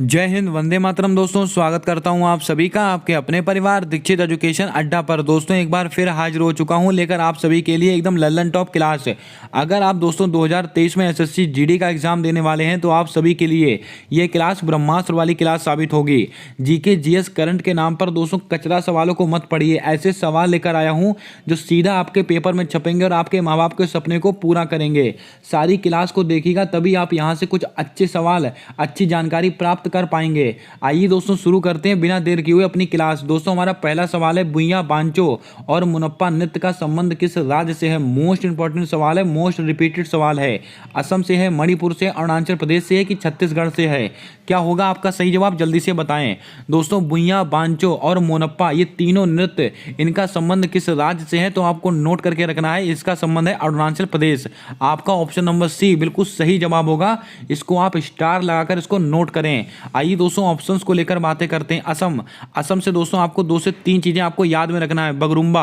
जय हिंद, वंदे मातरम। दोस्तों स्वागत करता हूं आप सभी का आपके अपने परिवार दीक्षित एजुकेशन अड्डा पर। दोस्तों एक बार फिर हाजिर हो चुका हूं लेकर आप सभी के लिए एकदम लल्लन टॉप क्लास। अगर आप दोस्तों 2023 में एसएससी जीडी का एग्जाम देने वाले हैं तो आप सभी के लिए ये क्लास ब्रह्मास्त्र वाली क्लास साबित होगी। जीके जीएस करंट के नाम पर दोस्तों कचरा सवालों को मत पढ़िए, ऐसे सवाल लेकर आया हूँ जो सीधा आपके पेपर में छपेंगे और आपके माँ बाप के सपने को पूरा करेंगे। सारी क्लास को देखिएगा तभी आप यहाँ से कुछ अच्छे सवाल, अच्छी जानकारी प्राप्त कर पाएंगे। आइए दोस्तों शुरू करते हैं बिना देर किए हुए अपनी क्लास। दोस्तों हमारा पहला सवाल है, भुइयां बांचो और मुनप्पा नृत्य का संबंध किस राज्य से है? मोस्ट इंपॉर्टेंट सवाल है, मोस्ट रिपीटेड सवाल है। असम से है, मणिपुर से, अरुणाचल प्रदेश से है कि छत्तीसगढ़ से है? क्या होगा आपका सही जवाब, जल्दी से बताएं। दोस्तों भुइयां बांचो और मोनप्पा ये तीनों नृत्य, इनका संबंध किस राज्य से है? तो आपको नोट करके रखना है, इसका संबंध है अरुणाचल प्रदेश। आपका ऑप्शन नंबर सी बिल्कुल सही जवाब होगा। इसको आप स्टार लगाकर इसको नोट करें। आइए दोस्तों ऑप्शंस को लेकर बातें करते हैं। असम, असम से दोस्तों आपको 2 से 3 चीजें आपको याद में रखना है। बगरुम्बा,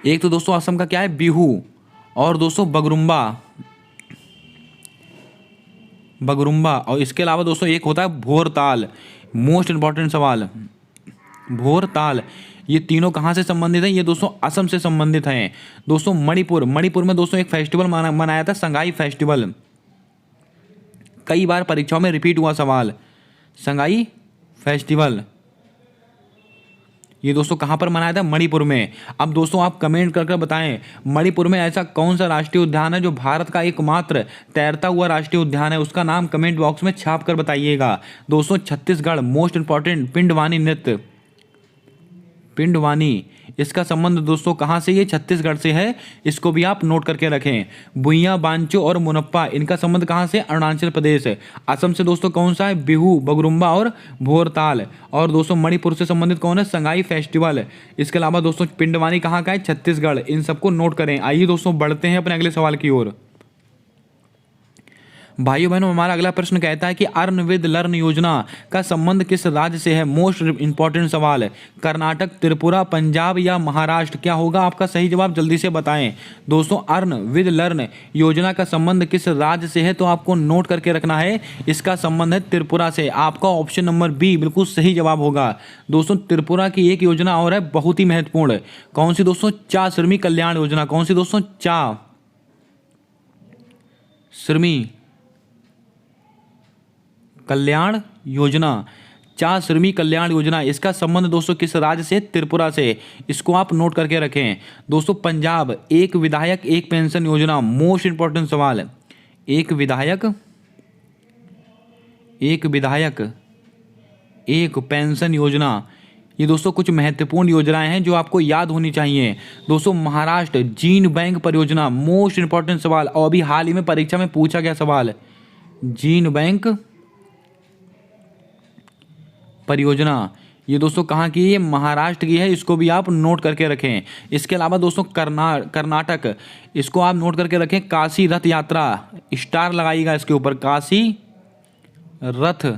एक तो दोस्तों असम का क्या है, बिहू, और दोस्तों बगरुम्बा, बगरुम्बा, और इसके अलावा दोस्तों एक होता है भोरताल। मोस्ट इंपॉर्टेंट सवाल, भोरताल, ये तीनों कहाँ से संबंधित हैं? ये दोस्तों असम से संबंधित हैं। दोस्तों मणिपुर, मणिपुर में दोस्तों एक फेस्टिवल मनाया था, संगाई फेस्टिवल। कई बार परीक्षाओं में रिपीट हुआ सवाल, संगाई फेस्टिवल, ये दोस्तों कहां पर मनाया था? मणिपुर में। अब दोस्तों आप कमेंट करके बताएं, मणिपुर में ऐसा कौन सा राष्ट्रीय उद्यान है जो भारत का एकमात्र तैरता हुआ राष्ट्रीय उद्यान है? उसका नाम कमेंट बॉक्स में छाप कर बताइएगा। दोस्तों छत्तीसगढ़, मोस्ट इंपॉर्टेंट, पिंडवानी नृत्य, पिंडवानी, इसका संबंध दोस्तों कहां से? ये छत्तीसगढ़ से है, इसको भी आप नोट करके रखें। भुइयां बांचो और मुनप्पा, इनका संबंध कहां से? अरुणाचल प्रदेश। असम से दोस्तों कौन सा है? बिहू, बगरुम्बा और भोरताल। और दोस्तों मणिपुर से संबंधित कौन है? संगाई फेस्टिवल। इसके अलावा दोस्तों पिंडवानी कहाँ का है? छत्तीसगढ़। इन सबको नोट करें। आइए दोस्तों बढ़ते हैं अपने अगले सवाल की ओर। भाइयों बहनों हमारा अगला प्रश्न कहता है कि अर्न विद लर्न योजना का संबंध किस राज्य से है? मोस्ट इंपॉर्टेंट सवाल है। कर्नाटक, त्रिपुरा, पंजाब या महाराष्ट्र? क्या होगा आपका सही जवाब, जल्दी से बताएं। दोस्तों अर्न विद लर्न योजना का संबंध किस राज्य से है? तो आपको नोट करके रखना है, इसका संबंध है त्रिपुरा से। आपका ऑप्शन नंबर बी बिल्कुल सही जवाब होगा। दोस्तों त्रिपुरा की एक योजना और है बहुत ही महत्वपूर्ण, कौन सी दोस्तों? चा श्रमी कल्याण योजना। कौन सी दोस्तों? चा श्रमी कल्याण योजना, चा श्रमी कल्याण योजना, इसका संबंध दोस्तों किस राज्य से? त्रिपुरा से। इसको आप नोट करके रखें। दोस्तों पंजाब, एक विधायक एक पेंशन योजना, मोस्ट इंपॉर्टेंट सवाल है। एक विधायक एक पेंशन योजना, ये दोस्तों कुछ महत्वपूर्ण योजनाएं हैं जो आपको याद होनी चाहिए। दोस्तों महाराष्ट्र, जीन बैंक परियोजना, मोस्ट इंपॉर्टेंट सवाल, और अभी हाल ही में परीक्षा में पूछा गया सवाल, जीन बैंक परियोजना, ये दोस्तों कहाँ की है? ये महाराष्ट्र की है, इसको भी आप नोट करके रखें। इसके अलावा दोस्तों कर्नाटक, इसको आप नोट करके रखें। काशी रथ यात्रा, स्टार लगाइएगा इसके ऊपर, काशी रथ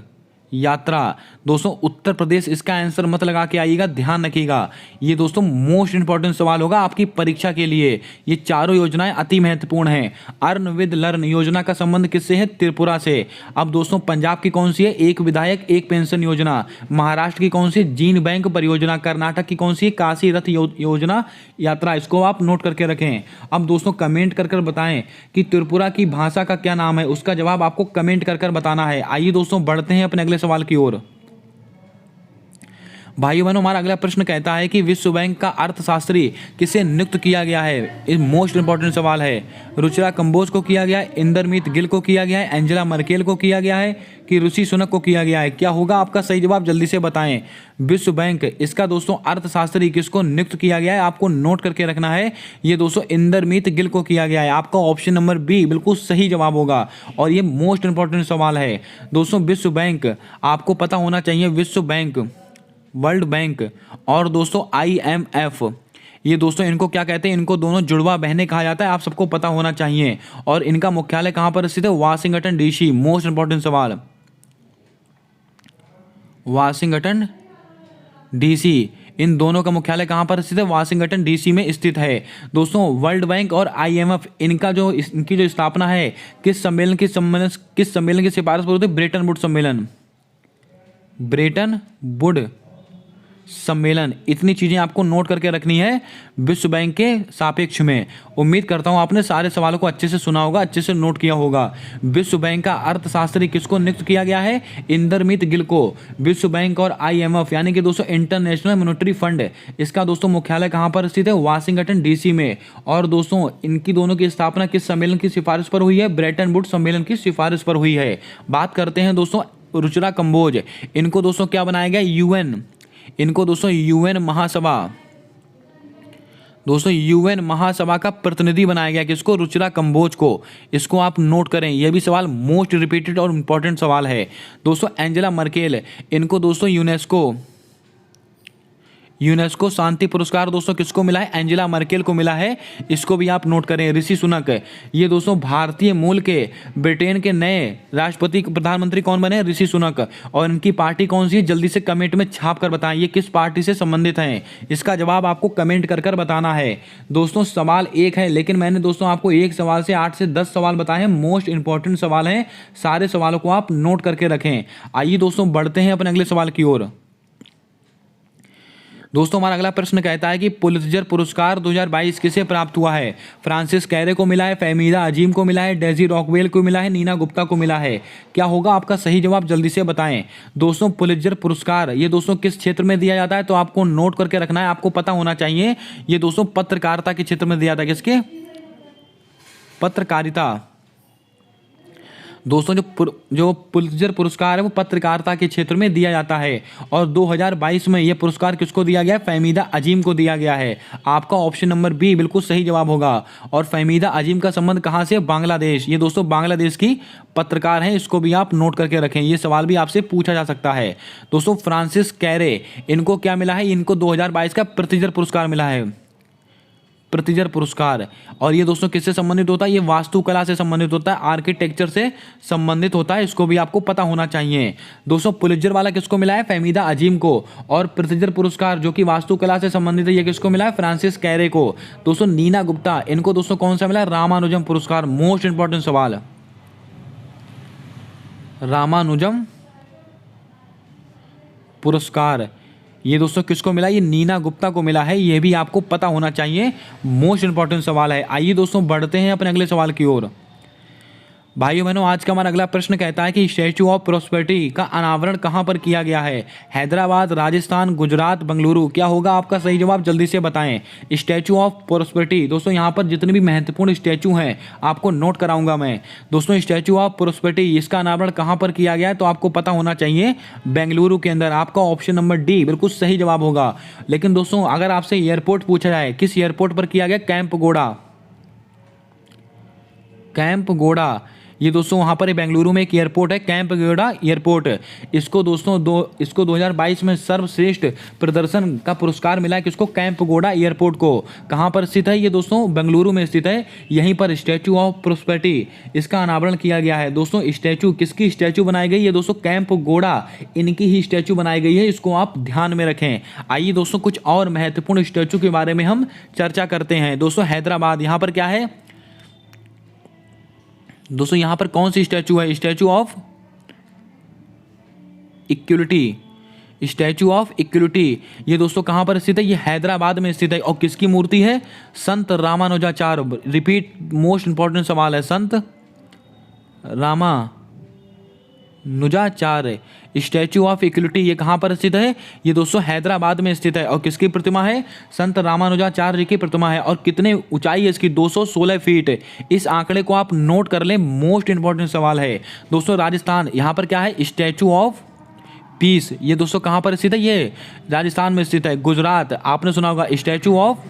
यात्रा। दोस्तों उत्तर प्रदेश, इसका आंसर मत लगा के आइएगा, ध्यान रखिएगा। ये दोस्तों मोस्ट इंपॉर्टेंट सवाल होगा आपकी परीक्षा के लिए। ये चारों योजनाएं अति महत्वपूर्ण हैं। अर्न विद लर्न योजना का संबंध किससे है? त्रिपुरा से। अब दोस्तों पंजाब की कौन सी है? एक विधायक एक पेंशन योजना। महाराष्ट्र की कौन सी? जीन बैंक परियोजना। कर्नाटक की कौन सी? काशी रथ योजना यात्रा। इसको आप नोट करके रखें। अब दोस्तों कमेंट कर बताएं कि त्रिपुरा की भाषा का क्या नाम है? उसका जवाब आपको कमेंट कर बताना है। आइए दोस्तों बढ़ते हैं अपने अगले सवाल की ओर। भाइयों बहनों हमारा अगला प्रश्न कहता है कि विश्व बैंक का अर्थशास्त्री किसे नियुक्त किया गया है? ये मोस्ट इंपॉर्टेंट सवाल है। रुचिरा कंबोज को किया गया है, इंदरमीत गिल को किया गया है, एंजेला मर्केल को किया गया है कि ऋषि सुनक को किया गया है? क्या होगा आपका सही जवाब, जल्दी से बताएं। विश्व बैंक, इसका दोस्तों अर्थशास्त्री किसको नियुक्त किया गया है? आपको नोट करके रखना है। ये दोस्तों इंदरमीत गिल को किया गया है। आपका ऑप्शन नंबर बी बिल्कुल सही जवाब होगा और ये मोस्ट इंपॉर्टेंट सवाल है। दोस्तों विश्व बैंक आपको पता होना चाहिए, विश्व बैंक, वर्ल्ड बैंक और दोस्तों IMF, ये दोस्तों इनको क्या कहते हैं? इनको दोनों जुड़वा बहनें कहा जाता है, आप सबको पता होना चाहिए। और इनका मुख्यालय कहां पर स्थित है? Washington DC। मोस्ट इंपॉर्टेंट सवाल, वाशिंगटन DC। इन दोनों का मुख्यालय कहाँ पर स्थित है? वाशिंगटन डीसी में स्थित है। दोस्तों वर्ल्ड बैंक और IMF इनकी जो स्थापना है किस सम्मेलन की सिफारिश पर होती है? ब्रेटन वुड सम्मेलन। ब्रेटन वुड सम्मेलन। इतनी चीजें आपको नोट करके रखनी है विश्व बैंक के सापेक्ष में। उम्मीद करता हूं आपने सारे सवालों को अच्छे से सुना होगा, अच्छे से नोट किया होगा। विश्व बैंक का अर्थशास्त्री किसको नियुक्त किया गया है? इंदरमीत गिल को। विश्व बैंक और IMF यानी कि दोस्तों इंटरनेशनल मॉनेटरी फंड, इसका दोस्तों मुख्यालय कहां पर स्थित है? वाशिंगटन डीसी में। और दोस्तों इनकी दोनों की स्थापना किस सम्मेलन की सिफारिश पर हुई है? ब्रेटन वुड सम्मेलन की सिफारिश पर हुई है। बात करते हैं दोस्तों रुचिरा कंबोज। इनको दोस्तों क्या बनाया गया? UN। इनको दोस्तों UN महासभा, दोस्तों UN महासभा का प्रतिनिधि बनाया गया। किसको? रुचिरा कंबोज को। इसको आप नोट करें, यह भी सवाल मोस्ट रिपीटेड और इंपॉर्टेंट सवाल है। दोस्तों एंजेला मर्केल, इनको दोस्तों यूनेस्को शांति पुरस्कार दोस्तों किसको मिला है? एंजेला मर्केल को मिला है। इसको भी आप नोट करें। ऋषि सुनक, ये दोस्तों भारतीय मूल के ब्रिटेन के नए राष्ट्रपति प्रधानमंत्री कौन बने? ऋषि सुनक। और इनकी पार्टी कौन सी है? जल्दी से कमेंट में छाप कर बताएं ये किस पार्टी से संबंधित हैं। इसका जवाब आपको कमेंट कर बताना है। दोस्तों सवाल एक है, लेकिन मैंने दोस्तों आपको एक सवाल से 8 से 10 सवाल बताए हैं। मोस्ट इंपॉर्टेंट सवाल हैं, सारे सवालों को आप नोट करके रखें। आइए दोस्तों बढ़ते हैं अपने अगले सवाल की ओर। दोस्तों हमारा अगला प्रश्न कहता है कि पुलित्जर पुरस्कार 2022 किसे प्राप्त हुआ है? फ्रांसिस कैरे को मिला है, फहमीदा अजीम को मिला है, डेजी रॉकवेल को मिला है, नीना गुप्ता को मिला है। क्या होगा आपका सही जवाब? जल्दी से बताएं। दोस्तों पुलित्जर पुरस्कार ये दोस्तों किस क्षेत्र में दिया जाता है? तो आपको नोट करके रखना है, आपको पता होना चाहिए। ये दोस्तों पत्रकारिता के क्षेत्र में दिया जाता है। किसके? पत्रकारिता। दोस्तों जो पुलित्जर पुरस्कार है वो पत्रकारिता के क्षेत्र में दिया जाता है। और 2022 में यह पुरस्कार किसको दिया गया? फहमीदा अजीम को दिया गया है। आपका ऑप्शन नंबर बी बिल्कुल सही जवाब होगा। और फहमीदा अजीम का संबंध कहां से? बांग्लादेश। ये दोस्तों बांग्लादेश की पत्रकार हैं, इसको भी आप नोट करके रखें, ये सवाल भी आपसे पूछा जा सकता है। दोस्तों फ्रांसिस कैरे, इनको क्या मिला है? इनको 2022 का पुलित्जर पुरस्कार मिला है, पुलित्जर पुरस्कार। और ये दोस्तों किससे संबंधित होता है? ये वास्तुकला से संबंधित होता है, आर्किटेक्चर से संबंधित होता है। इसको भी आपको पता होना चाहिए। दोस्तों पुलित्जर वाला किसको मिला है? फहमीदा अजीम को। और पुलित्जर पुरस्कार जो कि वास्तुकला से संबंधित है, ये किसको मिला है? फ्रांसिस कैरे को। दोस्तों नीना गुप्ता, इनको दोस्तों कौन सा मिला है? रामानुजम पुरस्कार। मोस्ट इंपॉर्टेंट सवाल, रामानुजम पुरस्कार ये दोस्तों किसको मिला? ये नीना गुप्ता को मिला है। ये भी आपको पता होना चाहिए, मोस्ट इंपॉर्टेंट सवाल है। आइए दोस्तों बढ़ते हैं अपने अगले सवाल की ओर। भाइयों बहनों आज का हमारा अगला प्रश्न कहता है कि स्टैचू ऑफ प्रॉस्पेरिटी का अनावरण कहां पर किया गया है? हैदराबाद, राजस्थान, गुजरात, बेंगलुरु। क्या होगा आपका सही जवाब? जल्दी से बताएं। स्टैचू ऑफ प्रॉस्पेरिटी, दोस्तों यहां पर जितने भी महत्वपूर्ण स्टैचू हैं आपको नोट कराऊंगा मैं। दोस्तों स्टैचू ऑफ प्रॉस्पेरिटी इसका अनावरण कहां पर किया गया है? तो आपको पता होना चाहिए बेंगलुरु के अंदर। आपका ऑप्शन नंबर डी बिल्कुल सही जवाब होगा। लेकिन दोस्तों अगर आपसे एयरपोर्ट पूछा जाए, किस एयरपोर्ट पर किया गया? कैंपगोड़ा। कैंपगोड़ा ये दोस्तों वहाँ पर बेंगलुरु में एक एयरपोर्ट है, कैंपगोड़ा एयरपोर्ट। इसको दोस्तों 2022 में सर्वश्रेष्ठ प्रदर्शन का पुरस्कार मिला है। किसको? कैंपगोड़ा एयरपोर्ट को। कहाँ पर स्थित है? ये दोस्तों बेंगलुरु में स्थित है। यहीं पर स्टैचू ऑफ प्रॉस्पेरिटी इसका अनावरण किया गया है। दोस्तों स्टैचू किसकी स्टैचू बनाई गई है? दोस्तों कैंपगोड़ा इनकी ही स्टैचू बनाई गई है, इसको आप ध्यान में रखें। आइए दोस्तों कुछ और महत्वपूर्ण स्टैचू के बारे में हम चर्चा करते हैं। दोस्तों हैदराबाद, यहाँ पर क्या है दोस्तों? यहां पर कौन सी स्टैचू है? Statue of equality. Statue of equality ये दोस्तों कहां पर स्थित है? ये हैदराबाद में स्थित है। और किसकी मूर्ति है? संत रामानुजाचार्य। रिपीट, मोस्ट इंपॉर्टेंट सवाल है। संत रामानुजाचार्य स्टैचू ऑफ इक्वलिटी ये कहां पर स्थित है? ये दोस्तों हैदराबाद में स्थित है। और किसकी प्रतिमा है? संत रामानुजाचार्य जी की प्रतिमा है। और कितने ऊंचाई है इसकी? 216 फीट। इस आंकड़े को आप नोट कर लें, मोस्ट इंपॉर्टेंट सवाल है। दोस्तों राजस्थान, यहां पर क्या है? स्टैचू ऑफ पीस ये दोस्तों कहां पर स्थित है? ये राजस्थान में स्थित है। गुजरात, आपने सुना होगा स्टैचू ऑफ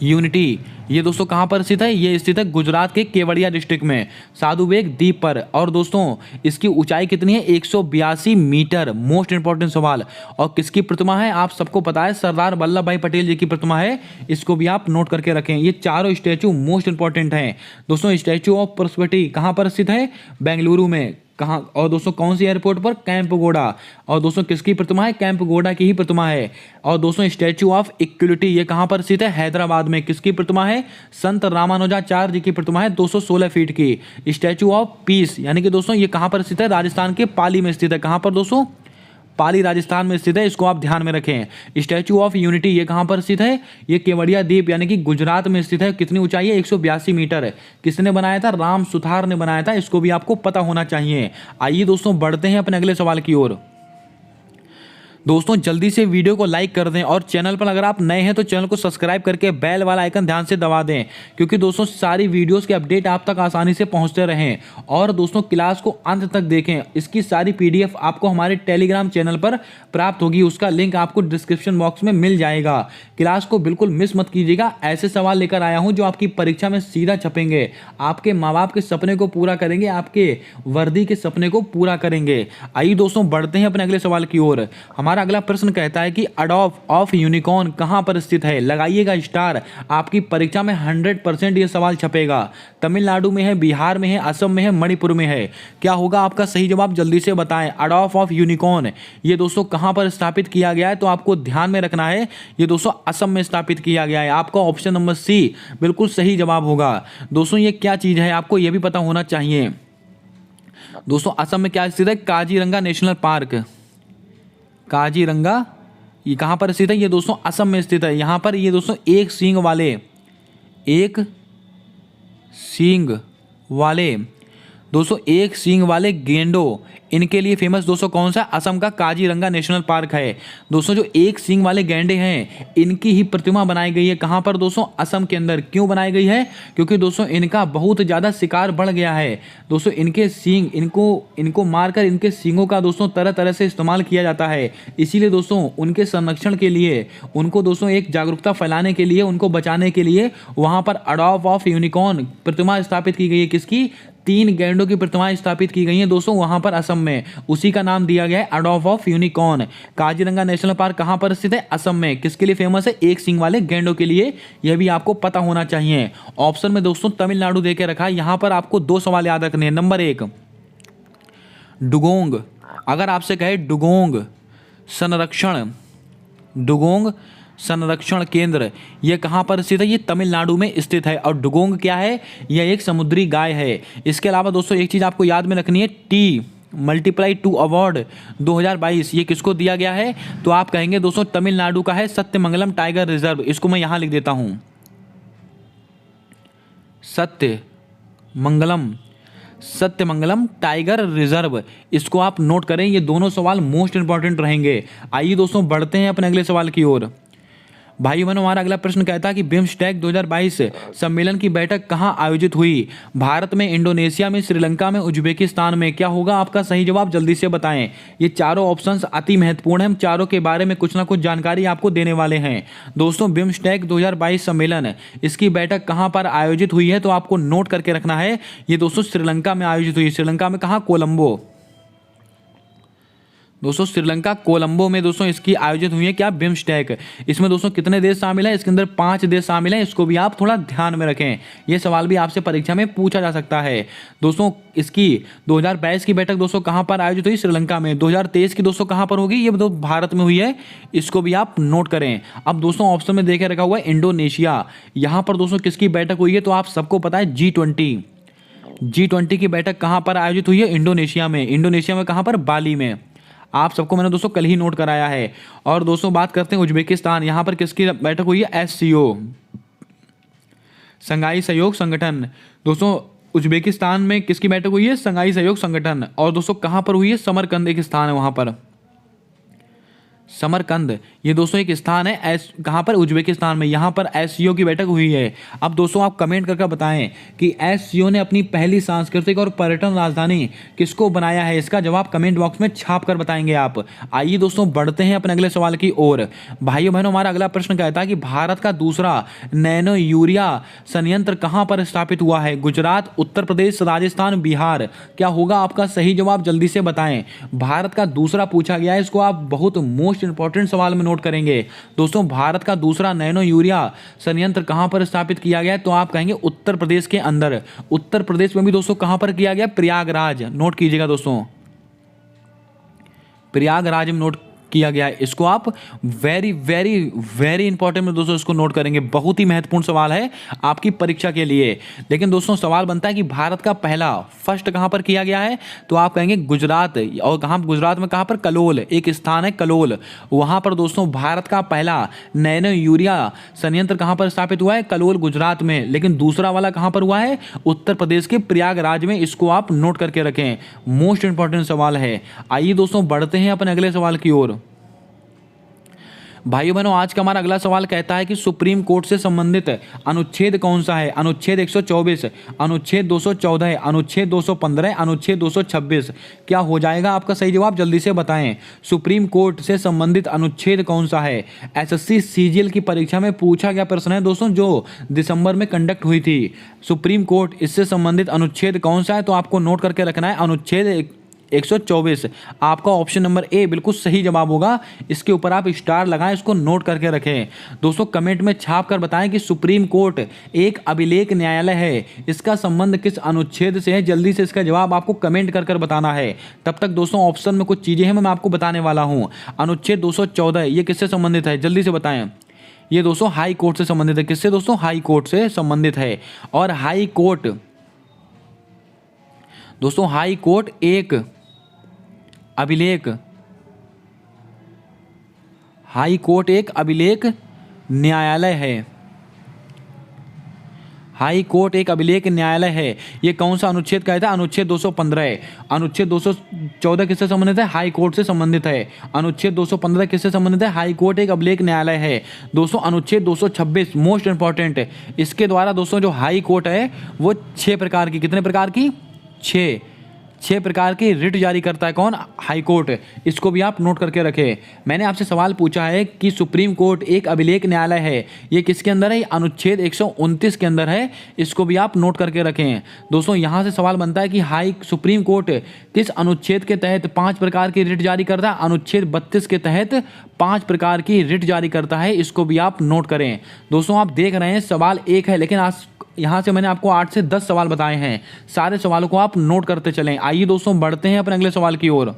यूनिटी ये दोस्तों कहां पर स्थित है? ये स्थित है गुजरात के केवड़िया डिस्ट्रिक्ट में, साधु बेग द्वीप पर। और दोस्तों इसकी ऊंचाई कितनी है? 182 मीटर। मोस्ट इंपॉर्टेंट सवाल। और किसकी प्रतिमा है? आप सबको पता है, सरदार वल्लभ भाई पटेल जी की प्रतिमा है। इसको भी आप नोट करके रखें। ये चारों स्टैचू मोस्ट इंपॉर्टेंट हैं। दोस्तों स्टैचू ऑफ प्रॉस्पेरिटी कहां पर स्थित है? बेंगलुरु में। कहाँ, और दोस्तों कौन सी एयरपोर्ट पर, कैंपगोड़ा। और दोस्तों किसकी प्रतिमा है, कैंपगोड़ा की ही प्रतिमा है। और दोस्तों स्टैचू ऑफ इक्वलिटी ये कहाँ पर स्थित है, हैदराबाद में। किसकी प्रतिमा है, संत रामानुजाचार्य जी की प्रतिमा है 216 फीट की। स्टैचू ऑफ पीस यानी कि दोस्तों ये कहाँ पर स्थित है, राजस्थान के पाली में स्थित है। कहाँ पर दोस्तों, पाली राजस्थान में स्थित है, इसको आप ध्यान में रखें। स्टैचू ऑफ यूनिटी ये कहाँ पर स्थित है, ये केवड़िया द्वीप यानी कि गुजरात में स्थित है। कितनी ऊंचाई है, 182 मीटर है। किसने बनाया था, राम सुथार ने बनाया था। इसको भी आपको पता होना चाहिए। आइए दोस्तों बढ़ते हैं अपने अगले सवाल की ओर। दोस्तों जल्दी से वीडियो को लाइक कर दें और चैनल पर अगर आप नए हैं तो चैनल को सब्सक्राइब करके बेल वाला आइकन ध्यान से दबा दें, क्योंकि दोस्तों सारी वीडियोस के अपडेट आप तक आसानी से पहुंचते रहें। और दोस्तों क्लास को अंत तक देखें, इसकी सारी पीडीएफ आपको हमारे टेलीग्राम चैनल पर प्राप्त होगी, उसका लिंक आपको डिस्क्रिप्शन बॉक्स में मिल जाएगा। क्लास को बिल्कुल मिस मत कीजिएगा। ऐसे सवाल लेकर आया हूँ जो आपकी परीक्षा में सीधा छपेंगे, आपके माँ बाप के सपने को पूरा करेंगे, आपके वर्दी के सपने को पूरा करेंगे। आइए दोस्तों बढ़ते हैं अपने अगले सवाल की ओर। हमारा अगला प्रश्न कहता है कि अडोल्फ ऑफ यूनिकॉर्न कहां पर स्थित है। लगाइएगा स्टार, आपकी परीक्षा में 100% ये सवाल छपेगा। तमिलनाडु में है, बिहार में है, असम में है, मणिपुर में है। क्या होगा आपका सही जवाब, जल्दी से बताएं। अडोल्फ ऑफ यूनिकॉर्न ये दोस्तों कहां पर स्थापित किया गया है, तो आपको ध्यान में रखना है ये दोस्तों असम में स्थापित किया गया है। आपका ऑप्शन नंबर सी बिल्कुल सही जवाब होगा। दोस्तों ये क्या चीज है आपको ये भी पता होना चाहिए। दोस्तों असम में क्या स्थित है, काजीरंगा नेशनल पार्क। काजीरंगा ये कहाँ पर स्थित है, ये दोस्तों असम में स्थित है। यहाँ पर ये दोस्तों एक सींग वाले गेंडों इनके लिए फेमस दोस्तों कौन सा, असम का काजीरंगा नेशनल पार्क है। दोस्तों जो एक सींग वाले गैंडे हैं इनकी ही प्रतिमा बनाई गई है। कहाँ पर दोस्तों, असम के अंदर। क्यों बनाई गई है, क्योंकि दोस्तों इनका बहुत ज़्यादा शिकार बढ़ गया है। दोस्तों इनके सींग इनको मारकर इनके सींगों का दोस्तों तरह तरह से इस्तेमाल किया जाता है। इसीलिए दोस्तों उनके संरक्षण के लिए, उनको दोस्तों एक जागरूकता फैलाने के लिए, उनको बचाने के लिए वहाँ पर अडोल्फ ऑफ यूनिकॉर्न प्रतिमा स्थापित की गई है। किसकी, 3 गैंडों की प्रतिमाएं स्थापित की गई हैं दोस्तों वहां पर असम में। उसी का नाम दिया गया है Adolf of unicorn. Kaziranga national park कहां पर स्थित है, असम में। किसके लिए फेमस है, एक सींग वाले गैंडों के लिए। यह भी आपको पता होना चाहिए। ऑप्शन में दोस्तों तमिलनाडु देके रखा है। यहां पर आपको 2 सवाल याद रखने हैं। नंबर 1 डुगोंग, अगर आपसे कहे डुगोंग संरक्षण केंद्र ये कहाँ पर स्थित है, ये तमिलनाडु में स्थित है। और डुगोंग क्या है, यह एक समुद्री गाय है। इसके अलावा दोस्तों एक चीज़ आपको याद में रखनी है, T+2 अवार्ड 2022 ये किसको दिया गया है, तो आप कहेंगे दोस्तों तमिलनाडु का है सत्यमंगलम टाइगर रिजर्व। इसको मैं यहाँ लिख देता हूँ, सत्यमंगलम टाइगर रिजर्व। इसको आप नोट करें, ये दोनों सवाल मोस्ट इंपॉर्टेंट रहेंगे। आइए दोस्तों बढ़ते हैं अपने अगले सवाल की ओर। भाई बहनों हमारा अगला प्रश्न कहता है कि बिम्स्टेक 2022 सम्मेलन की बैठक कहां आयोजित हुई। भारत में, इंडोनेशिया में, श्रीलंका में, उज्बेकिस्तान में। क्या होगा आपका सही जवाब, जल्दी से बताएं। ये चारों ऑप्शंस अति महत्वपूर्ण हैं, हम चारों के बारे में कुछ ना कुछ जानकारी आपको देने वाले हैं। दोस्तों बिम्स्टेक 2022 सम्मेलन इसकी बैठक कहां पर आयोजित हुई है, तो आपको नोट करके रखना है। ये दोस्तों श्रीलंका में आयोजित हुई। श्रीलंका में कहाँ, कोलंबो। दोस्तों श्रीलंका कोलंबो में दोस्तों इसकी आयोजित हुई है क्या, बिम्स्टेक। इसमें दोस्तों कितने देश शामिल हैं, इसके अंदर 5 देश शामिल हैं। इसको भी आप थोड़ा ध्यान में रखें, ये सवाल भी आपसे परीक्षा में पूछा जा सकता है। दोस्तों इसकी 2022 की बैठक दोस्तों कहां पर आयोजित हुई, श्रीलंका में। 2023 की दोस्तों कहां पर होगी, ये तो भारत में हुई है। इसको भी आप नोट करें। अब दोस्तों ऑप्शन में देखे रखा हुआ है इंडोनेशिया। यहाँ पर दोस्तों किसकी बैठक हुई है, तो आप सबको पता है G20 की बैठक कहां पर आयोजित हुई है, इंडोनेशिया में। इंडोनेशिया में कहां पर, बाली में। आप सबको मैंने दोस्तों कल ही नोट कराया है। और दोस्तों बात करते हैं उज्बेकिस्तान। यहाँ पर किसकी बैठक हुई है, SCO, संघाई सहयोग संगठन। दोस्तों उज्बेकिस्तान में किसकी बैठक हुई है, संघाई सहयोग संगठन। और दोस्तों कहाँ पर हुई है, समरकंद एक स्थान है वहाँ पर, समरकंद ये दोस्तों एक स्थान है कहाँ पर, उज्बेकिस्तान में। यहाँ पर SCO की बैठक हुई है। अब दोस्तों आप कमेंट करके बताएं कि SCO ने अपनी पहली सांस्कृतिक और पर्यटन राजधानी किसको बनाया है। इसका जवाब कमेंट बॉक्स में छाप कर बताएंगे आप। आइए दोस्तों बढ़ते हैं अपने अगले सवाल की ओर। भाइयों बहनों हमारा अगला प्रश्न कहता है कि भारत का दूसरा नैनो यूरिया संयंत्र कहाँ पर स्थापित हुआ है, गुजरात, उत्तर प्रदेश, राजस्थान, बिहार। क्या होगा आपका सही जवाब, जल्दी से बताएं। भारत का दूसरा पूछा गया है, इसको आप बहुत मोस्ट मोस्ट इंपॉर्टेंट सवाल में नोट करेंगे दोस्तों, भारत का दूसरा नैनो यूरिया संयंत्र कहां पर स्थापित किया गया है? तो आप कहेंगे उत्तर प्रदेश के अंदर। उत्तर प्रदेश में भी दोस्तों कहां पर किया गया? प्रयागराज। नोट कीजिएगा दोस्तों, प्रयागराज में नोट किया गया है। इसको आप वेरी वेरी वेरी इंपॉर्टेंट में दोस्तों इसको नोट करेंगे, बहुत ही महत्वपूर्ण सवाल है आपकी परीक्षा के लिए। लेकिन दोस्तों सवाल बनता है कि भारत का पहला फर्स्ट कहां पर किया गया है? तो आप कहेंगे गुजरात। और कहां? गुजरात में कहां पर? कलोल, एक स्थान है कलोल, वहां पर दोस्तों भारत का पहला नैनो यूरिया संयंत्र कहां पर स्थापित हुआ है? कलोल, गुजरात में। लेकिन दूसरा वाला कहां पर हुआ है? उत्तर प्रदेश के प्रयागराज में। इसको आप नोट करके रखें, मोस्ट इंपॉर्टेंट सवाल है। आइए दोस्तों बढ़ते हैं अपने अगले सवाल की ओर। भाइयों बहनों, आज का हमारा अगला सवाल कहता है कि सुप्रीम कोर्ट से संबंधित अनुच्छेद कौन सा है? अनुच्छेद 124, अनुच्छेद 214, अनुच्छेद 215, अनुच्छेद 226। क्या हो जाएगा आपका सही जवाब? जल्दी से बताएं। सुप्रीम कोर्ट से संबंधित अनुच्छेद कौन सा है? एसएससी सीजीएल की परीक्षा में पूछा गया प्रश्न है दोस्तों, जो दिसंबर में कंडक्ट हुई थी। सुप्रीम कोर्ट इससे संबंधित अनुच्छेद कौन सा है? तो आपको नोट करके रखना है अनुच्छेद 124। आपका ऑप्शन नंबर ए बिल्कुल सही जवाब होगा। इसके ऊपर आप स्टार लगाएं, इसको नोट करके रखें। दोस्तों कमेंट में छाप कर बताएं कि सुप्रीम कोर्ट एक अभिलेख न्यायालय है, इसका संबंध किस अनुच्छेद से है? जल्दी से इसका जवाब आपको कमेंट कर कर बताना है। तब तक दोस्तों ऑप्शन में कुछ चीजें हैं मैं आपको बताने वाला हूं। अनुच्छेद 214 ये किससे संबंधित है? जल्दी से बताएं। ये दोस्तों हाई कोर्ट से संबंधित है। किससे दोस्तों? हाई कोर्ट से संबंधित है। और हाई कोर्ट दोस्तों, हाई कोर्ट एक अभिलेख, हाई कोर्ट एक अभिलेख न्यायालय है। हाई कोर्ट एक अभिलेख न्यायालय है। ये कौन सा अनुच्छेद कहता है? अनुच्छेद 215। अनुच्छेद 214 किससे संबंधित है? हाई कोर्ट से संबंधित है। अनुच्छेद 215 किससे संबंधित है? हाई कोर्ट एक अभिलेख न्यायालय है। दोस्तों अनुच्छेद 226 मोस्ट इंपॉर्टेंट है। इसके द्वारा दोस्तों जो हाई कोर्ट है वो 6 प्रकार की, कितने प्रकार की? 6 प्रकार की रिट जारी करता है। कौन? High court. इसको भी आप नोट करके रखें। मैंने आपसे सवाल पूछा है कि सुप्रीम कोर्ट एक अभिलेख न्यायालय है, ये किसके अंदर है? अनुच्छेद 129 के अंदर है। इसको भी आप नोट करके रखें। दोस्तों यहां से सवाल बनता है कि सुप्रीम कोर्ट किस अनुच्छेद के तहत 5 प्रकार की रिट जारी करता है? अनुच्छेद 32 के तहत 5 प्रकार की रिट जारी करता है। इसको भी आप नोट करें। दोस्तों आप देख रहे हैं सवाल एक है, लेकिन आज यहाँ से मैंने आपको 8 से 10 सवाल बताए हैं। सारे सवालों को आप नोट करते चलें। आइए दोस्तों बढ़ते हैं अपने अगले सवाल की ओर।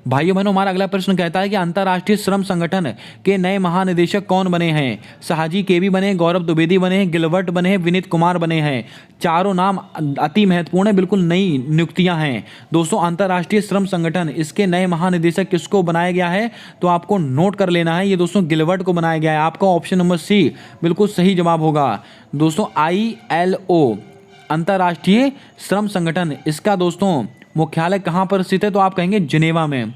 भाइयों बहनों, हमारा अगला प्रश्न कहता है कि अंतर्राष्ट्रीय श्रम संगठन के नए महानिदेशक कौन बने हैं? साहजी केवी बने, गौरव द्विवेदी बने, गिलवर्ट बने, विनीत कुमार बने हैं। चारों नाम अति महत्वपूर्ण है, बिल्कुल नई नियुक्तियां हैं। दोस्तों अंतर्राष्ट्रीय श्रम संगठन, इसके नए महानिदेशक किसको बनाया गया है? तो आपको नोट कर लेना है, ये दोस्तों गिलवर्ट को बनाया गया है। आपका ऑप्शन नंबर सी बिल्कुल सही जवाब होगा। दोस्तों ILO अंतर्राष्ट्रीय श्रम संगठन, इसका दोस्तों मुख्यालय कहाँ पर स्थित है? तो आप कहेंगे जिनेवा में।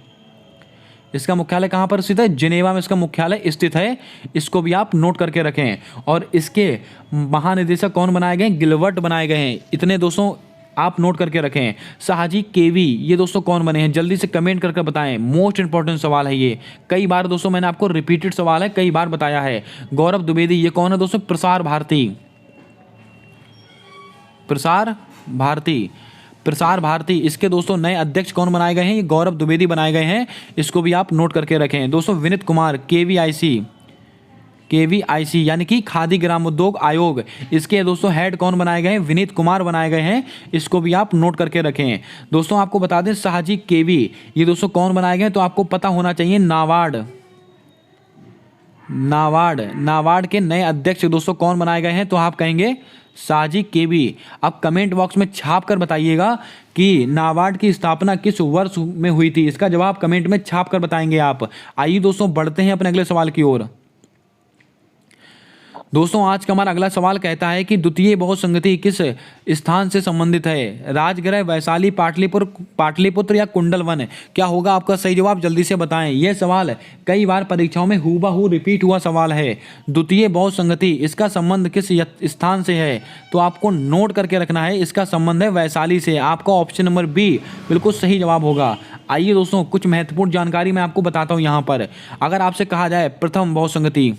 इसका मुख्यालय कहाँ पर स्थित है? जिनेवा में इसका मुख्यालय स्थित है। इसको भी आप नोट करके रखें। और इसके महानिदेशक कौन बनाए गए? गिलवर्ट बनाए गए हैं। इतने दोस्तों आप नोट करके रखें। साहजी केवी ये दोस्तों कौन बने हैं? जल्दी से कमेंट करके बताएं। मोस्ट इंपॉर्टेंट सवाल है ये, कई बार दोस्तों मैंने आपको रिपीटेड सवाल है, कई बार बताया है। गौरव द्विवेदी ये कौन है दोस्तों? प्रसार भारती, प्रसार भारती, प्रसार भारती। इसके दोस्तों नए अध्यक्ष कौन बनाए गए हैं? ये गौरव द्विवेदी बनाए गए हैं। इसको भी आप नोट करके रखें। दोस्तों विनीत कुमार KVIC यानी कि खादी ग्राम उद्योग आयोग, इसके दोस्तों हेड कौन बनाए गए हैं? विनीत कुमार बनाए गए हैं। इसको भी आप नोट करके रखें। दोस्तों आपको बता दें साहजी केवी ये दोस्तों कौन बनाए गए हैं? तो आपको पता होना चाहिए नाबार्ड के नए अध्यक्ष दोस्तों कौन बनाए गए हैं? तो आप कहेंगे साहजी केवी। आप कमेंट बॉक्स में छाप कर बताइएगा कि नाबार्ड की स्थापना किस वर्ष में हुई थी। इसका जवाब कमेंट में छाप कर बताएंगे आप। आइए दोस्तों बढ़ते हैं अपने अगले सवाल की ओर। दोस्तों आज का हमारा अगला सवाल कहता है कि द्वितीय बहुसंगति किस स्थान से संबंधित है? राजगृह, वैशाली, पाटलिपुत्र या कुंडलवन? क्या होगा आपका सही जवाब? जल्दी से बताएं। यह सवाल कई बार परीक्षाओं में हूबहू रिपीट हुआ सवाल है। द्वितीय बहुसंगति इसका संबंध किस स्थान से है? तो आपको नोट करके रखना है, इसका संबंध है वैशाली से। आपका ऑप्शन नंबर बी बिल्कुल सही जवाब होगा। आइए दोस्तों कुछ महत्वपूर्ण जानकारी मैं आपको बताता हूँ यहाँ पर। अगर आपसे कहा जाए प्रथम बहुसंगति,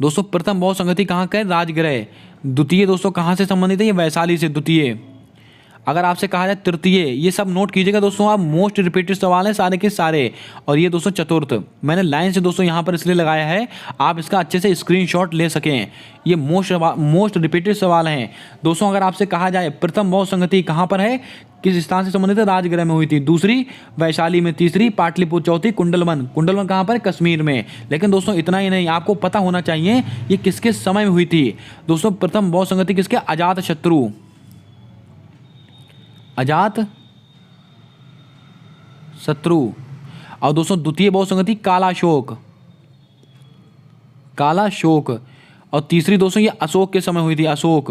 दोस्तों प्रथम बहुसंगति कहाँ का है? राजगृह। द्वितीय दोस्तों कहाँ से संबंधित है? ये वैशाली से द्वितीय। अगर आपसे कहा जाए तृतीय, ये सब नोट कीजिएगा दोस्तों आप, मोस्ट रिपीटेड सवाल हैं सारे के सारे। और ये दोस्तों चतुर्थ, मैंने लाइन से दोस्तों यहाँ पर इसलिए लगाया है आप इसका अच्छे से स्क्रीनशॉट ले सकें। ये मोस्ट रिपीटेड सवाल हैं दोस्तों। अगर आपसे कहा जाए प्रथम बौद्ध संगति कहाँ पर है, किस स्थान से संबंधित है, राजगृह में हुई थी। दूसरी वैशाली में, तीसरी पाटलिपुत्र, चौथी कुंडलवन कहाँ पर, कश्मीर में। लेकिन दोस्तों इतना ही नहीं, आपको पता होना चाहिए ये किसके समय में हुई थी। दोस्तों प्रथम बौद्ध संगति किसके, अजात शत्रु, अजात शत्रु। और दोस्तों द्वितीय बौद्ध संगति कालाशोक, और तीसरी दोस्तों ये अशोक के समय हुई थी, अशोक।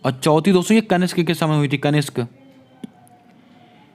और चौथी दोस्तों ये कनिष्क के समय हुई थी, कनिष्क।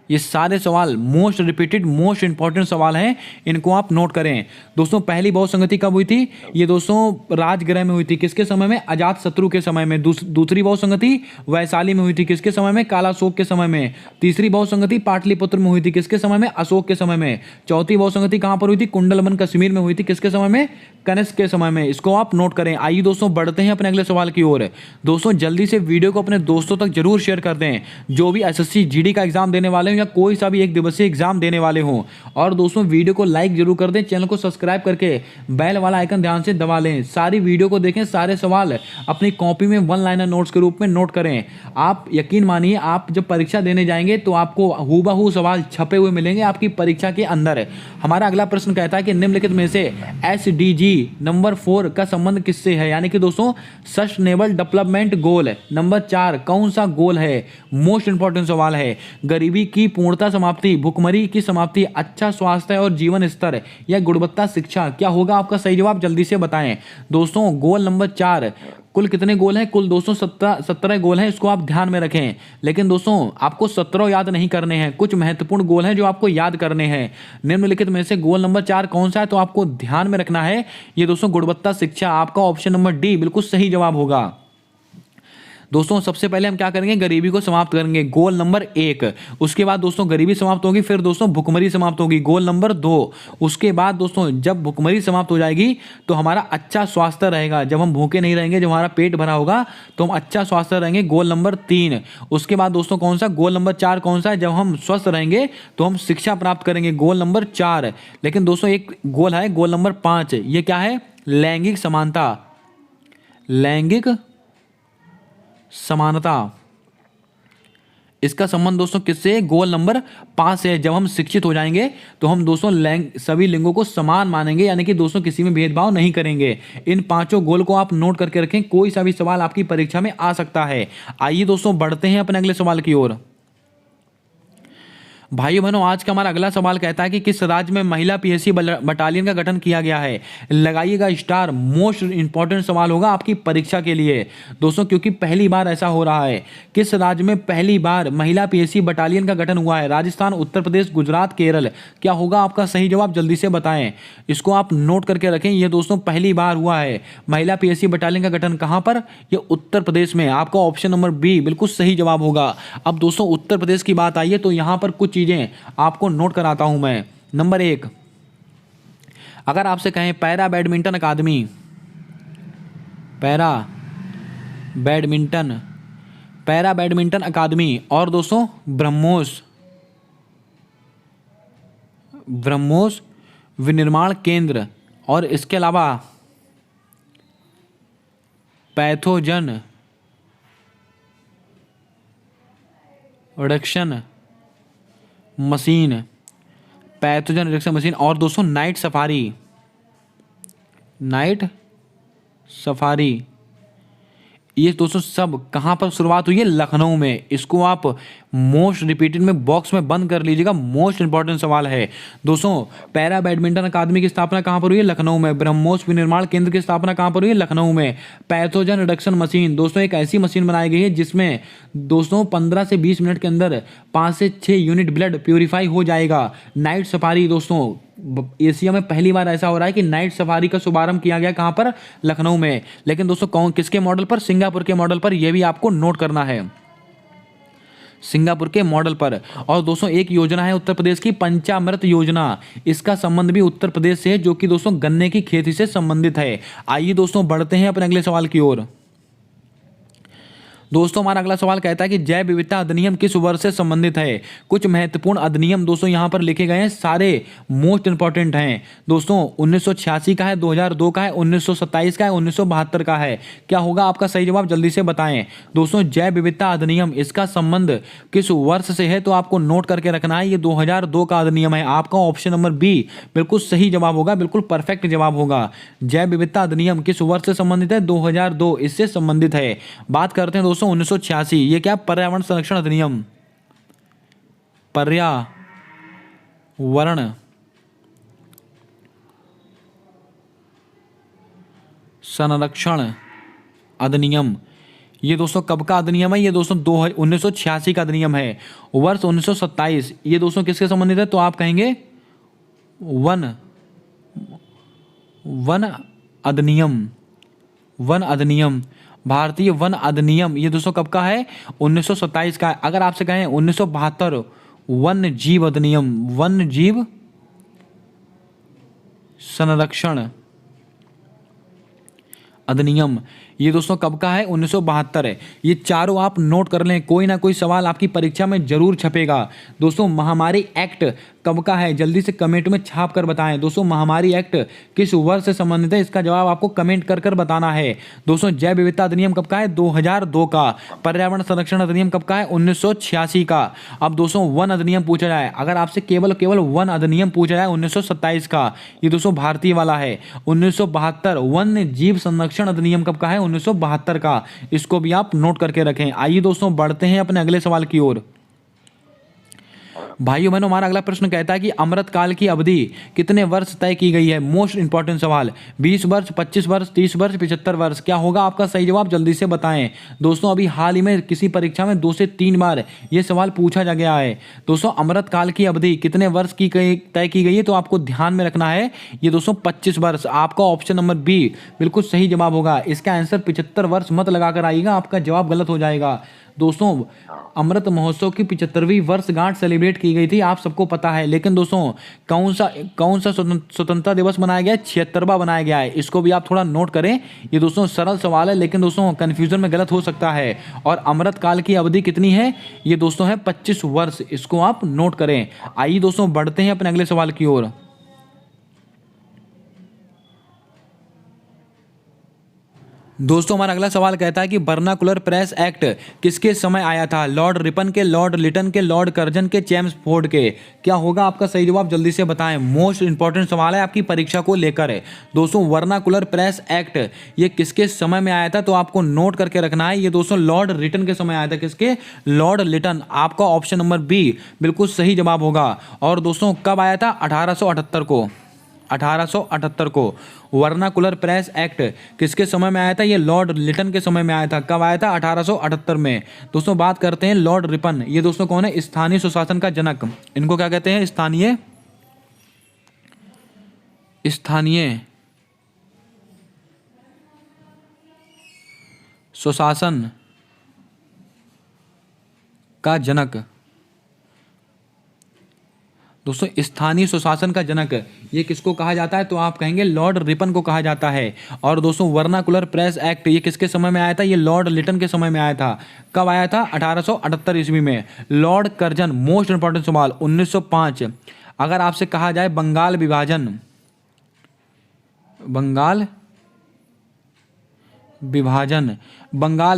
ये सारे सवाल मोस्ट रिपीटेड मोस्ट इंपॉर्टेंट सवाल हैं, इनको आप नोट करें। दोस्तों पहली बौद्ध संगति कब हुई थी, ये दोस्तों राजगृह में हुई थी, किसके समय में, अजातशत्रु के समय में। दूसरी बौद्ध संगति वैशाली में हुई थी, किसके समय में, कालाशोक के समय में। तीसरी बौद्ध संगति पाटलिपुत्र में हुई थी, किसके समय में, अशोक के समय में। चौथी बौद्ध संगति कहाँ पर हुई थी, कुंडलवन कश्मीर में हुई थी, किसके समय में, कनिष्क के समय में। इसको आप नोट करें। आइए दोस्तों बढ़ते हैं अपने अगले सवाल की ओर। दोस्तों जल्दी से वीडियो को अपने दोस्तों तक जरूर शेयर कर दें जो भी एसएससी जीडी का एग्जाम देने वाले हों या कोई सा भी एक दिवसीय एग्जाम देने वाले हों। और दोस्तों वीडियो को लाइक जरूर कर दें, चैनल को सब्सक्राइब करके बेल वाला आइकन ध्यान से दबा लें। सारी वीडियो को देखें, सारे सवाल अपनी कॉपी में वन लाइनर नोट्स के रूप में नोट करें। आप यकीन मानिए आप जब परीक्षा देने जाएंगे तो आपको हूबहू सवाल छपे हुए मिलेंगे आपकी परीक्षा के अंदर। हमारा अगला प्रश्न कहता है कि निम्नलिखित में से SDG नंबर 4 का संबंध किससे है, यानी कि दोस्तों सस्टेनेबल डेवलपमेंट गोल नंबर 4 कौन सा गोल है। मोस्ट इंपॉर्टेंट सवाल है। गरीबी की पूर्णता समाप्ति, भुखमरी की समाप्ति, अच्छा स्वास्थ्य और जीवन स्तर या गुणवत्ता शिक्षा, क्या होगा आपका सही जवाब, जल्दी से बताएं। दोस्तों गोल नंबर 4, कुल कितने गोल हैं, कुल दोस्तों 17 गोल हैं, इसको आप ध्यान में रखें। लेकिन दोस्तों आपको 17 याद नहीं करने हैं, कुछ महत्वपूर्ण गोल हैं जो आपको याद करने हैं। निम्नलिखित में से गोल नंबर 4 कौन सा है, तो आपको ध्यान में रखना है ये दोस्तों गुणवत्ता शिक्षा। आपका ऑप्शन नंबर डी बिल्कुल सही जवाब होगा। दोस्तों सबसे पहले हम क्या करेंगे, गरीबी को समाप्त करेंगे, गोल नंबर 1। उसके बाद दोस्तों गरीबी समाप्त होगी, फिर दोस्तों भुखमरी समाप्त होगी, गोल नंबर 2। उसके बाद दोस्तों जब भुखमरी समाप्त हो जाएगी तो हमारा अच्छा स्वास्थ्य रहेगा, जब हम भूखे नहीं रहेंगे, जब हमारा पेट भरा होगा तो हम अच्छा स्वास्थ्य रहेंगे, गोल नंबर 3। उसके बाद दोस्तों कौन सा, गोल नंबर 4 कौन सा है, जब हम स्वस्थ रहेंगे तो हम शिक्षा प्राप्त करेंगे, गोल नंबर 4। लेकिन दोस्तों एक गोल है, गोल नंबर 5, ये क्या है, लैंगिक समानता, लैंगिक समानता। इसका संबंध दोस्तों किससे, गोल नंबर 5 से। जब हम शिक्षित हो जाएंगे तो हम दोस्तों सभी लिंगों को समान मानेंगे, यानी कि दोस्तों किसी में भेदभाव नहीं करेंगे। इन 5 गोल को आप नोट करके रखें, कोई सा भी सवाल आपकी परीक्षा में आ सकता है। आइए दोस्तों बढ़ते हैं अपने अगले सवाल की ओर। भाइयों बहनों आज का हमारा अगला सवाल कहता है कि किस राज्य में महिला पीएससी बटालियन का गठन किया गया है। लगाइएगा स्टार, मोस्ट इंपॉर्टेंट सवाल होगा आपकी परीक्षा के लिए दोस्तों, क्योंकि पहली बार ऐसा हो रहा है। किस राज्य में पहली बार महिला पीएससी बटालियन का गठन हुआ है, राजस्थान, उत्तर प्रदेश, गुजरात, केरल, क्या होगा आपका सही जवाब, जल्दी से बताएं। इसको आप नोट करके रखें, यह दोस्तों पहली बार हुआ है महिला पीएससी बटालियन का गठन, कहां पर, यह उत्तर प्रदेश में। आपका ऑप्शन नंबर बी बिल्कुल सही जवाब होगा। अब दोस्तों उत्तर प्रदेश की बात आई है तो यहां पर कुछ चीजें आपको नोट कराता हूं मैं। नंबर 1, अगर आपसे कहें पैरा बैडमिंटन अकादमी, पैरा बैडमिंटन अकादमी, और दोस्तों ब्रह्मोस विनिर्माण केंद्र, और इसके अलावा पैथोजन रिडक्शन मशीन, और दोस्तों नाइट सफारी, ये दोस्तों सब कहां पर शुरुआत हुई है, लखनऊ में। इसको आप मोस्ट रिपीटेड में बॉक्स में बंद कर लीजिएगा, मोस्ट इंपॉर्टेंट सवाल है दोस्तों। पैरा बैडमिंटन अकादमी की स्थापना कहां पर हुई है, लखनऊ में। ब्रह्मोस विनिर्माण केंद्र की स्थापना कहां पर हुई है, लखनऊ में। पैथोजन रिडक्शन मशीन दोस्तों एक ऐसी मशीन बनाई गई है जिसमें दोस्तों 15 से 20 मिनट के अंदर 5 से 6 यूनिट ब्लड प्यूरिफाई हो जाएगा। नाइट सफारी दोस्तों एशिया में पहली बार ऐसा हो रहा है कि नाइट सफारी का शुभारंभ किया गया, कहां पर, लखनऊ में। लेकिन दोस्तों किसके मॉडल पर, सिंगापुर के मॉडल पर, यह भी आपको नोट करना है, सिंगापुर के मॉडल पर। और दोस्तों एक योजना है उत्तर प्रदेश की, पंचामृत योजना, इसका संबंध भी उत्तर प्रदेश से है, जो कि दोस्तों गन्ने की खेती से संबंधित है। आइए दोस्तों बढ़ते हैं अपने अगले सवाल की ओर। दोस्तों हमारा अगला सवाल कहता है कि जैव विविधता अधिनियम किस वर्ष से संबंधित है। कुछ महत्वपूर्ण अधिनियम दोस्तों यहाँ पर लिखे गए हैं, सारे मोस्ट इंपॉर्टेंट हैं दोस्तों। 1986 का है, 2002 का है, 1927 का है, 1972 का है। क्या होगा आपका सही जवाब, जल्दी से बताएं दोस्तों। जैव विविधता अधिनियम, इसका संबंध किस वर्ष से है तो आपको नोट करके रखना है। ये 2002 का अधिनियम है। आपका ऑप्शन नंबर बी बिल्कुल सही जवाब होगा, बिल्कुल परफेक्ट जवाब होगा। जैव विविधता अधिनियम किस वर्ष से संबंधित है, 2002 इससे संबंधित है। बात करते हैं दोस्तों 1986, ये क्या, पर्यावरण संरक्षण अधिनियम, पर्यावरण संरक्षण अधिनियम, ये दोस्तों कब का अधिनियम है, ये दोस्तों 1986 का अधिनियम है। वर्ष 1927, ये दोस्तों किसके संबंधित है तो आप कहेंगे वन अधिनियम, भारतीय वन अधिनियम, ये दोस्तों कब का है, 1927 का है। अगर आपसे कहें 1972 वन्य जीव अधिनियम, वन्य जीव संरक्षण अधिनियम, ये दोस्तों कब का है, 1972 है। ये चारों आप नोट कर लें, कोई ना कोई सवाल आपकी परीक्षा में जरूर छपेगा। दोस्तों महामारी एक्ट कब का है, जल्दी से कमेंट में छाप कर बताएं दोस्तों। महामारी एक्ट किस वर्ष से संबंधित है, इसका जवाब आपको कमेंट कर कर बताना है दोस्तों। जैव विविधता अधिनियम कब का है, 2002 का। पर्यावरण संरक्षण अधिनियम कब का है, 1986 का। अब दोस्तों वन अधिनियम पूछा जाए, अगर आपसे केवल वन अधिनियम पूछा जाए 1927 का, ये दोस्तों भारतीय वाला है। 1972 वन्य जीव संरक्षण अधिनियम कब का है, 1972 का। इसको भी आप नोट करके रखें। आइए दोस्तों बढ़ते हैं अपने अगले सवाल की ओर। भाइयों बहनों हमारा अगला प्रश्न कहता है कि अमृत काल की अवधि कितने वर्ष तय की गई है। मोस्ट इंपॉर्टेंट सवाल, 20 वर्ष, 25 वर्ष, 30 वर्ष, 75 वर्ष। क्या होगा आपका सही जवाब, जल्दी से बताएं दोस्तों। अभी हाल ही में किसी परीक्षा में 2 से 3 बार ये सवाल पूछा जा गया है दोस्तों। अमृत काल की अवधि कितने वर्ष की तय की गई है तो आपको ध्यान में रखना है, ये दोस्तों 25 वर्ष। आपका ऑप्शन नंबर बी बिल्कुल सही जवाब होगा। इसका आंसर 75 वर्ष मत लगाकर आइएगा, आपका जवाब गलत हो जाएगा दोस्तों। अमृत महोत्सव की 75वीं वर्षगांठ सेलिब्रेट की गई थी, आप सबको पता है। लेकिन दोस्तों कौन सा स्वतंत्रता दिवस मनाया गया है, 76वां बनाया गया है। इसको भी आप थोड़ा नोट करें। ये दोस्तों सरल सवाल है, लेकिन दोस्तों कंफ्यूजन में गलत हो सकता है। और अमृत काल की अवधि कितनी है, ये दोस्तों है 25 वर्ष। इसको आप नोट करें। आइए दोस्तों बढ़ते हैं अपने अगले सवाल की ओर। दोस्तों हमारा अगला सवाल कहता है कि वर्नाकुलर प्रेस एक्ट किसके समय आया था। लॉर्ड रिपन के, लॉर्ड लिटन के, लॉर्ड कर्जन के, चेम्सफोर्ड के। क्या होगा आपका सही जवाब, जल्दी से बताएं। मोस्ट इंपॉर्टेंट सवाल है आपकी परीक्षा को लेकर है दोस्तों। वर्नाकुलर प्रेस एक्ट ये किसके समय में आया था तो आपको नोट करके रखना है। ये दोस्तों लॉर्ड रिटन के समय आया था। किसके, लॉर्ड लिटन। आपका ऑप्शन नंबर बी बिल्कुल सही जवाब होगा। और दोस्तों कब आया था, 1878 को। 1878 को वर्नाकुलर प्रेस एक्ट किसके समय में आया था, ये लॉर्ड लिटन के समय में आया था। कब आया था, 1878 में दोस्तों। बात करते हैं लॉर्ड रिपन, ये दोस्तों कौन है, स्थानीय सुशासन का जनक। इनको क्या कहते हैं, स्थानीय सुशासन का जनक दोस्तों। स्थानीय सुशासन का जनक ये किसको कहा जाता है तो आप कहेंगे लॉर्ड रिपन को कहा जाता है। और दोस्तों वर्नाकुलर प्रेस एक्ट ये किसके समय में आया था, ये लॉर्ड लिटन के समय में आया था। कब आया था, 1878 ईस्वी में। लॉर्ड कर्जन, मोस्ट इंपॉर्टेंट सवाल, 1905। अगर आपसे कहा जाए बंगाल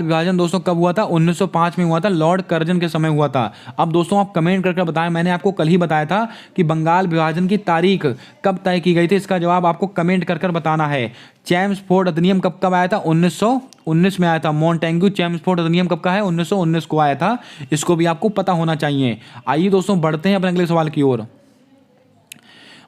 विभाजन दोस्तों कब हुआ था, 1905 में हुआ था। लॉर्ड कर्जन के समय हुआ था। अब दोस्तों आप कमेंट करके बताएं, मैंने आपको कल ही बताया था कि बंगाल विभाजन की तारीख कब तय की गई थी। इसका जवाब आपको कमेंट कर बताना है। चेम्सफोर्ड अधिनियम कब आया था, 1919 में आया था। मॉन्टेग्यू चेम्सफोर्ड अधिनियम कब का है, 1919 को आया था। इसको भी आपको पता होना चाहिए। आइए दोस्तों बढ़ते हैं अपने अगले सवाल की ओर।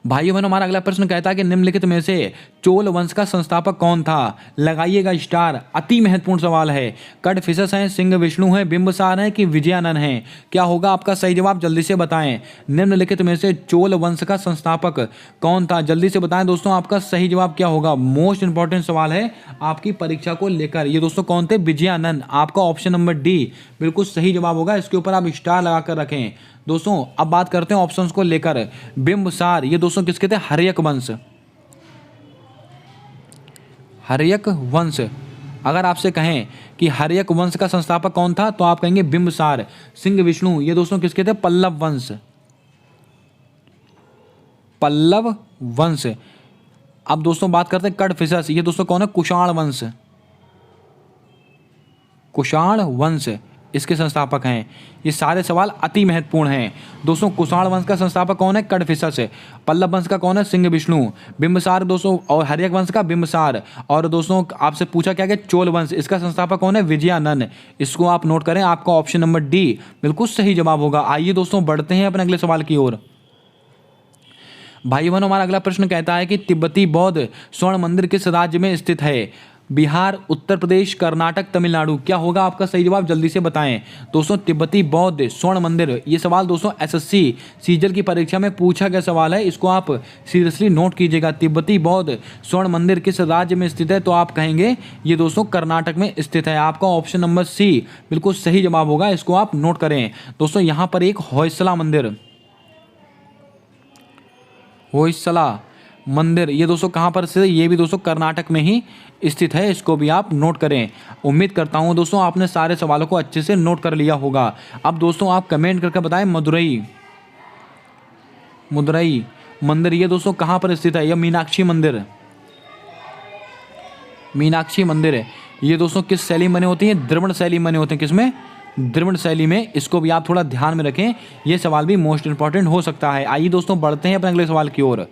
भाइयों बहनों हमारा अगला प्रश्न कहता है कि निम्नलिखित में से चोल वंश का संस्थापक कौन था। लगाइएगा स्टार, अति महत्वपूर्ण सवाल है। कडफिसस हैं, सिंह विष्णु हैं, बिंबसार हैं कि विजयानंद हैं। क्या होगा आपका सही जवाब, जल्दी से बताएं। निम्नलिखित में से चोल वंश का संस्थापक कौन था, जल्दी से बताएं दोस्तों। आपका सही जवाब क्या होगा, मोस्ट इंपॉर्टेंट सवाल है आपकी परीक्षा को लेकर। ये दोस्तों कौन थे, विजयानंद। आपका ऑप्शन नंबर डी बिल्कुल सही जवाब होगा। इसके ऊपर आप स्टार लगाकर रखें दोस्तों। अब बात करते हैं ऑप्शंस को लेकर। बिंबसार ये दोस्तों किसके थे, हर्यक वंश। अगर आपसे कहें कि हर्यक वंश का संस्थापक कौन था तो आप कहेंगे बिंबिसार। सिंह विष्णु ये दोस्तों किसके थे? पल्लव वंश, पल्लव वंश। अब दोस्तों बात करते हैं कड़फिसस, ये दोस्तों कौन है? कुषाण वंश, कुषाण वंश इसके संस्थापक हैं। ये सारे सवाल अति महत्वपूर्ण हैं दोस्तों। कुषाण वंश का संस्थापक कौन है? कड़फिसस। पल्लव वंश का कौन है? सिंह विष्णु। बिंबिसार दोस्तों और हर्यक वंश का बिंबिसार। और दोस्तों आपसे पूछा क्या कि चोल वंश, इसका संस्थापक कौन है? विजयानंद। इसको आप नोट करें, आपका ऑप्शन नंबर डी बिल्कुल सही जवाब होगा। आइए दोस्तों बढ़ते हैं अपने अगले सवाल की ओर। भाई बहनों, हमारा अगला प्रश्न कहता है कि तिब्बती बौद्ध स्वर्ण मंदिर किस राज्य में स्थित है? बिहार, उत्तर प्रदेश, कर्नाटक, तमिलनाडु। क्या होगा आपका सही जवाब? जल्दी से बताएं दोस्तों। तिब्बती बौद्ध स्वर्ण मंदिर, ये सवाल दोस्तों एसएससी सीजल की परीक्षा में पूछा गया सवाल है, इसको आप सीरियसली नोट कीजिएगा। तिब्बती बौद्ध स्वर्ण मंदिर किस राज्य में स्थित है? तो आप कहेंगे ये दोस्तों कर्नाटक में स्थित है। आपका ऑप्शन नंबर सी बिल्कुल सही जवाब होगा, इसको आप नोट करें दोस्तों। यहाँ पर एक होयसला मंदिर, होयसला मंदिर ये दोस्तों कहाँ पर स्थित है? ये भी दोस्तों कर्नाटक में ही स्थित है, इसको भी आप नोट करें। उम्मीद करता हूँ दोस्तों आपने सारे सवालों को अच्छे से नोट कर लिया होगा। अब दोस्तों आप कमेंट करके बताएं मदुरई, मदुरई मंदिर ये दोस्तों कहाँ पर स्थित है? यह मीनाक्षी मंदिर, मीनाक्षी मंदिर है ये दोस्तों किस शैली में बने होती है? द्रविड़ शैली में बने होते हैं। किसमें? द्रविड़ शैली में। इसको भी आप थोड़ा ध्यान में रखें, ये सवाल भी मोस्ट इंपॉर्टेंट हो सकता है। आइए दोस्तों बढ़ते हैं अपने अगले सवाल की ओर।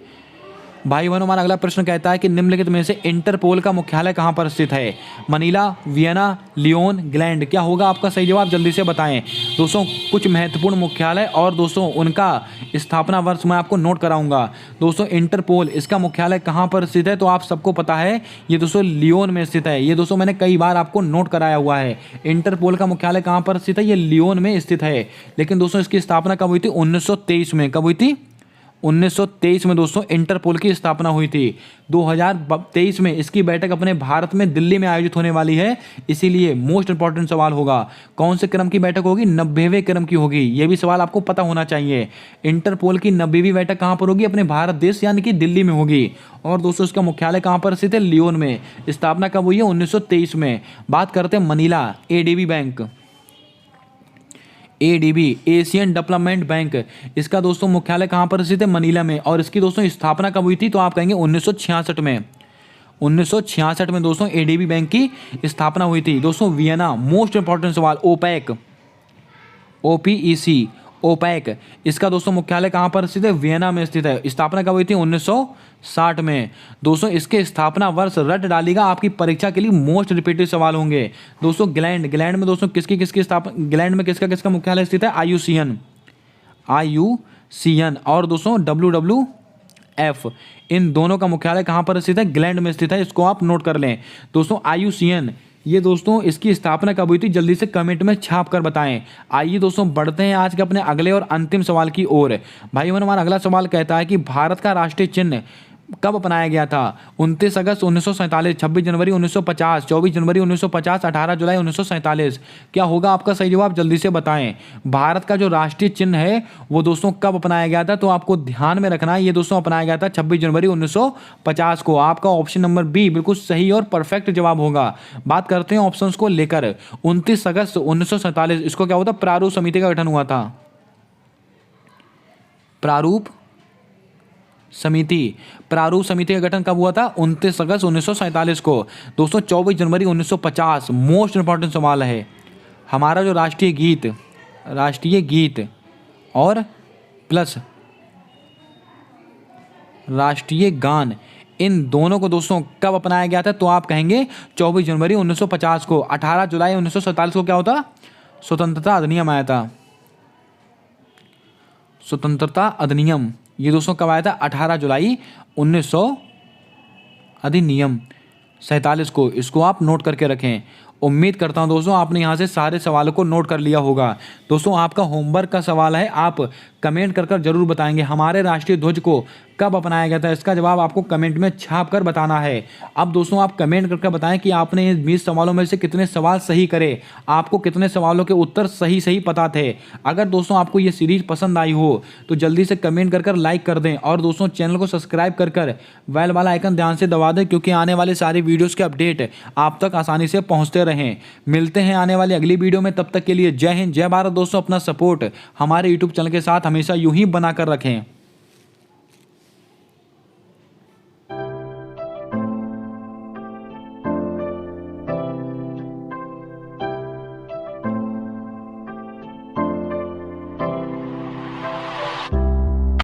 भाई बहनों, हमारा अगला प्रश्न कहता है कि निम्नलिखित में से इंटरपोल का मुख्यालय कहाँ पर स्थित है? Manila, Vienna, Lyon, Gland. क्या होगा आपका सही जवाब? जल्दी से बताएं दोस्तों। कुछ महत्वपूर्ण मुख्यालय और दोस्तों उनका स्थापना वर्ष मैं आपको नोट कराऊंगा। दोस्तों इंटरपोल इसका मुख्यालय कहाँ पर स्थित है? तो आप सबको पता है ये दोस्तों लियोन में स्थित है। ये दोस्तों मैंने कई बार आपको नोट कराया हुआ है। इंटरपोल का मुख्यालय कहाँ पर स्थित है? ये लियोन में स्थित है। लेकिन दोस्तों इसकी स्थापना कब हुई थी? 1923 में। कब हुई थी? 1923 में दोस्तों इंटरपोल की स्थापना हुई थी। 2023 में इसकी बैठक अपने भारत में दिल्ली में आयोजित होने वाली है, इसीलिए मोस्ट इंपॉर्टेंट सवाल होगा कौन से क्रम की बैठक होगी? 90वें क्रम की होगी। यह भी सवाल आपको पता होना चाहिए। इंटरपोल की 90वीं बैठक कहाँ पर होगी? अपने भारत देश यानी कि दिल्ली में होगी। और दोस्तों इसका मुख्यालय कहाँ पर स्थित है? लियोन में। स्थापना कब हुई है? 1923 में। बात करते हैं Manila, ADB bank, ADB Asian development bank, इसका दोस्तों मुख्यालय कहाँ पर स्थित है? मनीला में। और इसकी दोस्तों स्थापना कब हुई थी? तो आप कहेंगे 1966 में। 1966 में दोस्तों एडीबी बैंक की स्थापना हुई थी। दोस्तों वियना, मोस्ट इंपॉर्टेंट सवाल। ओपेक, ओपीईसी, ओपेक इसका दोस्तों मुख्यालय कहाँ पर स्थित है? वियना में स्थित है। स्थापना कब हुई थी? 1960 में। दोस्तों इसके स्थापना वर्ष रट डालिएगा, आपकी परीक्षा के लिए मोस्ट रिपीटेड सवाल होंगे। दोस्तों ग्लैंड, ग्लैंड में दोस्तों किसकी स्थापना, ग्लैंड में किसका मुख्यालय स्थित है? IUCN, IUCN. और दोस्तों WWF इन दोनों का मुख्यालय कहाँ पर स्थित है? ग्लैंड में स्थित है। इसको आप नोट कर लें दोस्तों। आईयूसीएन ये दोस्तों इसकी स्थापना कब हुई थी? जल्दी से कमेंट में छाप कर बताएं। आइए दोस्तों बढ़ते हैं आज के अपने अगले और अंतिम सवाल की ओर। भाई बहनों, हमारा अगला सवाल कहता है कि भारत का राष्ट्रीय चिन्ह कब अपनाया गया था? 29 अगस्त 1947, 26 जनवरी 1950, 24 जनवरी 1950, 18 जुलाई 1947। क्या होगा आपका सही जवाब? जल्दी से बताएं। भारत का जो राष्ट्रीय चिन्ह है वो दोस्तों कब अपनाया गया था? तो आपको ध्यान में रखना है, ये दोस्तों अपनाया गया था 26 जनवरी 1950 को। आपका ऑप्शन नंबर बी बिल्कुल सही और परफेक्ट जवाब होगा। बात करते हैं ऑप्शंस को लेकर। 29 अगस्त 1947 इसको क्या होता? प्रारूप समिति का गठन हुआ था। प्रारूप समिति, प्रारूप समिति का गठन कब हुआ था? 29 अगस्त 1947 को। दोस्तों 24 जनवरी 1950 मोस्ट इंपॉर्टेंट सवाल है। हमारा जो राष्ट्रीय गीत और प्लस राष्ट्रीय गान, इन दोनों को दोस्तों कब अपनाया गया था? तो आप कहेंगे 24 जनवरी 1950 को। 18 जुलाई 1947 को क्या होता? स्वतंत्रता अधिनियम आया था। स्वतंत्रता अधिनियम ये दोस्तों कब आया था? 18 जुलाई 1947 को। इसको आप नोट करके रखें। उम्मीद करता हूं दोस्तों आपने यहां से सारे सवालों को नोट कर लिया होगा। दोस्तों आपका होमवर्क का सवाल है, आप कमेंट कर जरूर बताएंगे हमारे राष्ट्रीय ध्वज को कब अपनाया गया था। इसका जवाब आपको कमेंट में छाप कर बताना है। अब दोस्तों आप कमेंट करके बताएं कि आपने इन 20 सवालों में से कितने सवाल सही करे, आपको कितने सवालों के उत्तर सही पता थे। अगर दोस्तों आपको ये सीरीज पसंद आई हो तो जल्दी से कमेंट कर लाइक कर दें और दोस्तों चैनल को सब्सक्राइब कर बेल वाला आइकन ध्यान से दबा दें, क्योंकि आने वाले सारे वीडियोस के अपडेट आप तक आसानी से पहुंचते रहें। मिलते हैं आने वाली अगली वीडियो में, तब तक के लिए जय हिंद जय भारत। दोस्तों अपना सपोर्ट हमारे यूट्यूब चैनल के साथ हमेशा यूं ही बनाकर रखें।